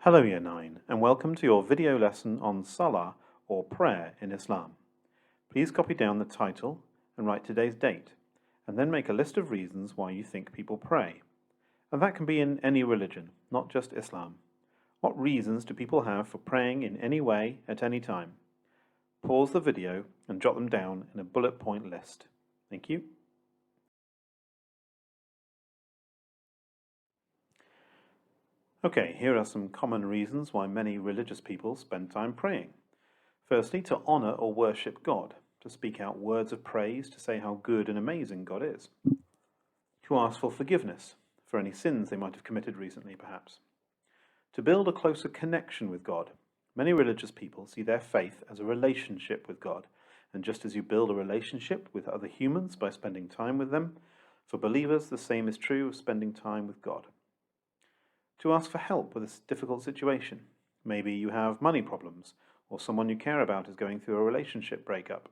Hello Year 9 and welcome to your video lesson on Salah or prayer in Islam. Please copy down the title and write today's date and then make a list of reasons why you think people pray. And that can be in any religion, not just Islam. What reasons do people have for praying in any way at any time? Pause the video and jot them down in a bullet point list. Thank you. Okay, here are some common reasons why many religious people spend time praying. Firstly, to honor or worship God, to speak out words of praise to say how good and amazing God is. To ask for forgiveness for any sins they might have committed recently, perhaps. To build a closer connection with God. Many religious people see their faith as a relationship with God, and just as you build a relationship with other humans by spending time with them, for believers the same is true of spending time with God. To ask for help with a difficult situation. Maybe you have money problems, or someone you care about is going through a relationship breakup.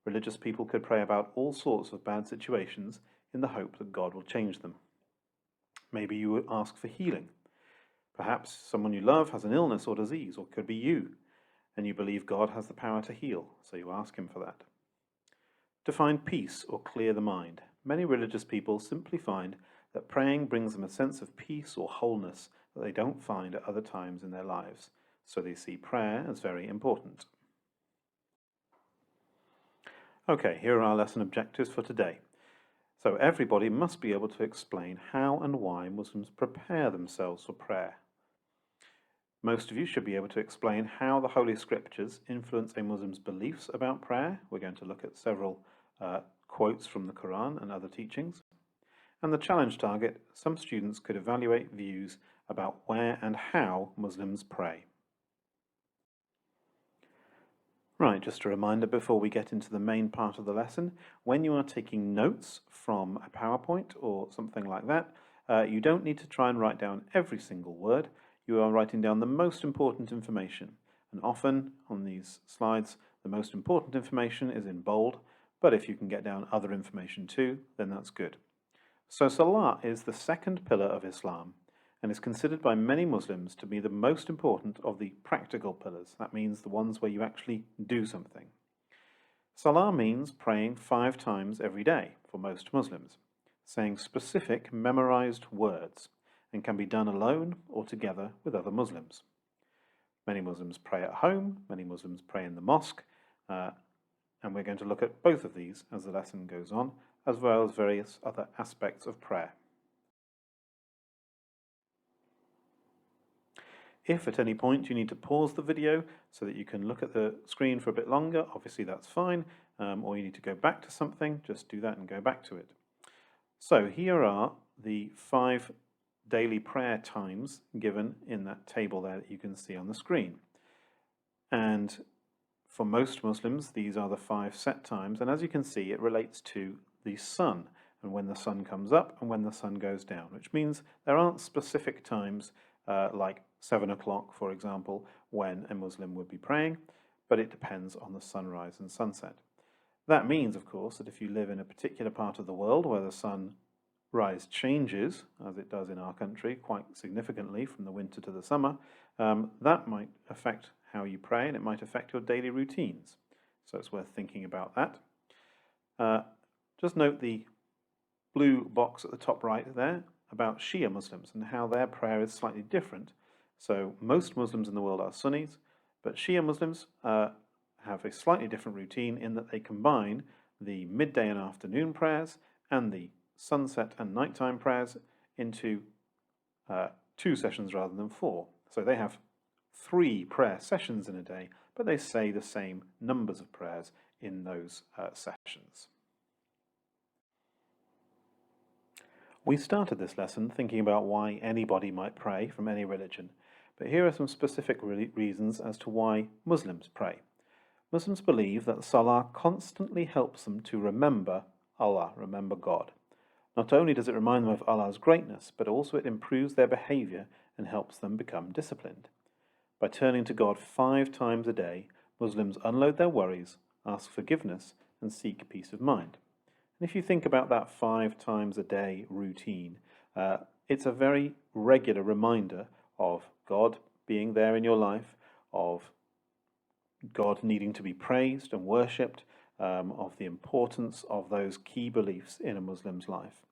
Religious people could pray about all sorts of bad situations in the hope that God will change them. Maybe you would ask for healing. Perhaps someone you love has an illness or disease, or it could be you, and you believe God has the power to heal, so you ask Him for that. To find peace or clear the mind. Many religious people simply find that praying brings them a sense of peace or wholeness that they don't find at other times in their lives, so they see prayer as very important. Okay, here are our lesson objectives for today. So everybody must be able to explain how and why Muslims prepare themselves for prayer. Most of you should be able to explain how the Holy Scriptures influence a Muslim's beliefs about prayer. We're going to look at several quotes from the Quran and other teachings. And the challenge target, some students could evaluate views about where and how Muslims pray. Right, just a reminder before we get into the main part of the lesson, when you are taking notes from a PowerPoint or something like that, you don't need to try and write down every single word. You are writing down the most important information. And often on these slides, the most important information is in bold, but if you can get down other information too, then that's good. So Salah is the second pillar of Islam and is considered by many Muslims to be the most important of the practical pillars. That means the ones where you actually do something. Salah means praying 5 times every day for most Muslims, saying specific memorized words, and can be done alone or together with other Muslims. Many Muslims pray at home, many Muslims pray in the mosque, and we're going to look at both of these as the lesson goes on, as well as various other aspects of prayer. If at any point you need to pause the video so that you can look at the screen for a bit longer, obviously that's fine, or you need to go back to something, just do that and go back to it. So here are the 5 daily prayer times given in that table there that you can see on the screen. And for most Muslims, these are the 5 set times, and as you can see, it relates to the sun, and when the sun comes up and when the sun goes down, which means there aren't specific times like 7 o'clock, for example, when a Muslim would be praying, but it depends on the sunrise and sunset. That means, of course, that if you live in a particular part of the world where the sunrise changes, as it does in our country, quite significantly from the winter to the summer, that might affect how you pray, and it might affect your daily routines. So it's worth thinking about that. Just note the blue box at the top right there about Shia Muslims and how their prayer is slightly different. So most Muslims in the world are Sunnis, but Shia Muslims have a slightly different routine in that they combine the midday and afternoon prayers and the sunset and nighttime prayers into 2 sessions rather than 4. So they have 3 prayer sessions in a day, but they say the same numbers of prayers in those sessions. We started this lesson thinking about why anybody might pray from any religion, but here are some specific reasons as to why Muslims pray. Muslims believe that Salah constantly helps them to remember Allah, remember God. Not only does it remind them of Allah's greatness, but also it improves their behavior and helps them become disciplined. By turning to God 5 times a day, Muslims unload their worries, ask forgiveness, and seek peace of mind. And if you think about that 5 times a day routine, it's a very regular reminder of God, being there in your life, of God needing to be praised and worshipped, of the importance of those key beliefs in a Muslim's life.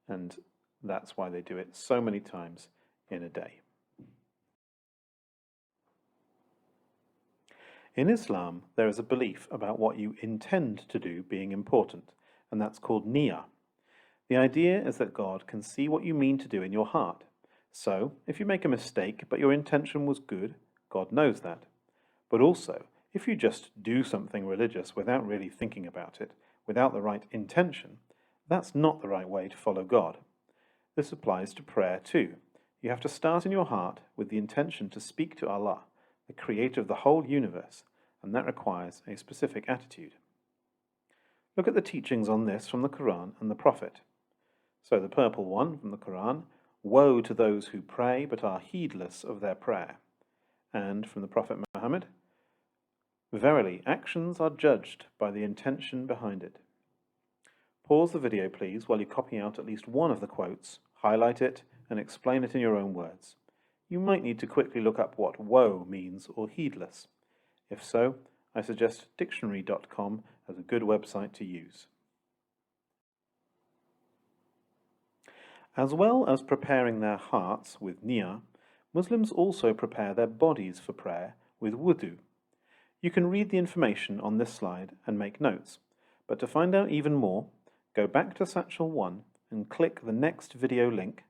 And that's why they do it so many times in a day. In Islam, there is a belief about what you intend to do being important, and that's called niyyah. The idea is that God can see what you mean to do in your heart. So, if you make a mistake but your intention was good, God knows that. But also, if you just do something religious without really thinking about it, without the right intention, that's not the right way to follow God. This applies to prayer too. You have to start in your heart with the intention to speak to Allah, the creator of the whole universe, and that requires a specific attitude. Look at the teachings on this from the Quran and the Prophet. So the purple one from the Quran, woe to those who pray but are heedless of their prayer. And from the Prophet Muhammad, verily, actions are judged by the intention behind it. Pause the video, please, while you copy out at least one of the quotes, highlight it, and explain it in your own words. You might need to quickly look up what woe means or heedless. If so, I suggest dictionary.com as a good website to use. As well as preparing their hearts with niyyah, Muslims also prepare their bodies for prayer with wudu. You can read the information on this slide and make notes, but to find out even more, go back to Satchel 1 and click the next video link.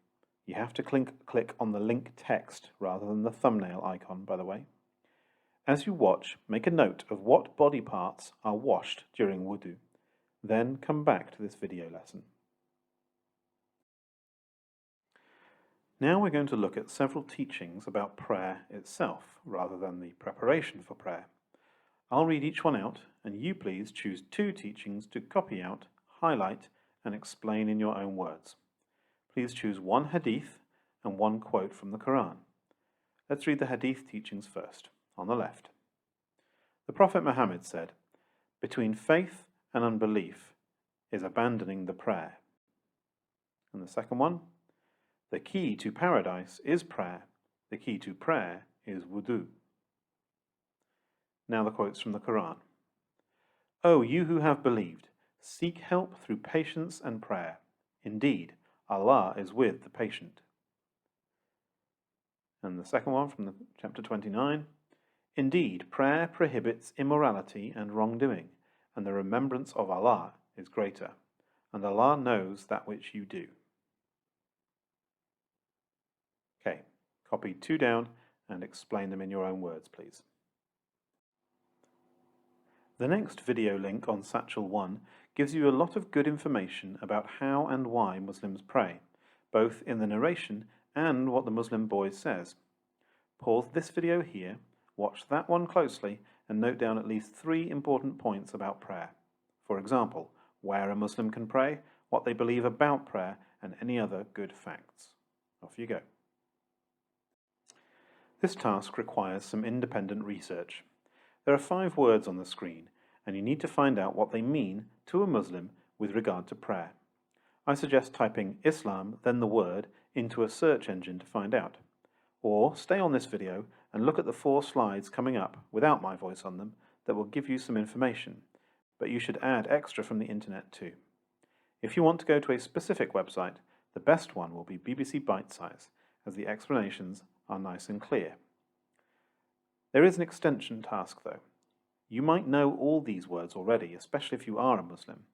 You have to click on the link text rather than the thumbnail icon, by the way. As you watch, make a note of what body parts are washed during wudu. Then come back to this video lesson. Now we're going to look at several teachings about prayer itself, rather than the preparation for prayer. I'll read each one out, and you please choose 2 teachings to copy out, highlight, and explain in your own words. Please choose 1 hadith and 1 quote from the Quran. Let's read the hadith teachings first, on the left. The Prophet Muhammad said, "Between faith and unbelief is abandoning the prayer." And the second one, "The key to paradise is prayer. The key to prayer is wudu." Now the quotes from the Quran. "O you who have believed, seek help through patience and prayer. Indeed, Allah is with the patient." And the second one from chapter 29. "Indeed, prayer prohibits immorality and wrongdoing, and the remembrance of Allah is greater, and Allah knows that which you do." Okay, copy 2 down and explain them in your own words, please. The next video link on Satchel 1 gives you a lot of good information about how and why Muslims pray, both in the narration and what the Muslim Boys says. Pause this video here, watch that one closely, and note down at least 3 important points about prayer. For example, where a Muslim can pray, what they believe about prayer, and any other good facts. Off you go. This task requires some independent research. There are 5 words on the screen, and you need to find out what they mean to a Muslim with regard to prayer. I suggest typing Islam, then the word, into a search engine to find out. Or stay on this video and look at the 4 slides coming up without my voice on them that will give you some information, but you should add extra from the internet too. If you want to go to a specific website, the best one will be BBC Bitesize, as the explanations are nice and clear. There is an extension task though. You might know all these words already, especially if you are a Muslim.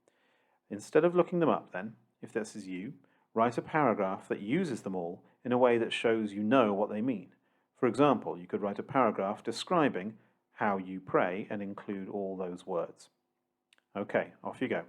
Instead of looking them up then, if this is you, write a paragraph that uses them all in a way that shows you know what they mean. For example, you could write a paragraph describing how you pray and include all those words. Okay, off you go.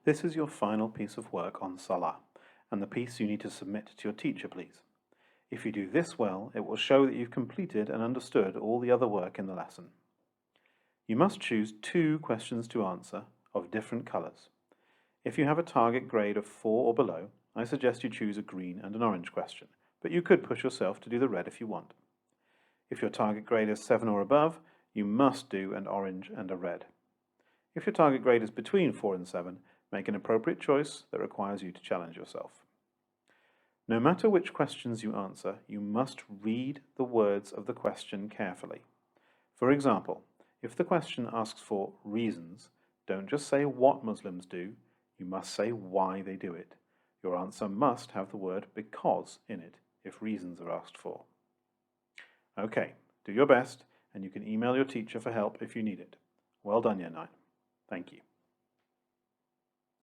This is your final piece of work on Salah, and the piece you need to submit to your teacher, please. If you do this well, it will show that you've completed and understood all the other work in the lesson. You must choose 2 questions to answer of different colours. If you have a target grade of 4 or below, I suggest you choose a green and an orange question, but you could push yourself to do the red if you want. If your target grade is 7 or above, you must do an orange and a red. If your target grade is between 4 and 7, make an appropriate choice that requires you to challenge yourself. No matter which questions you answer, you must read the words of the question carefully. For example, if the question asks for reasons, don't just say what Muslims do, you must say why they do it. Your answer must have the word because in it if reasons are asked for. Okay, do your best, and you can email your teacher for help if you need it. Well done, Year 9. Thank you.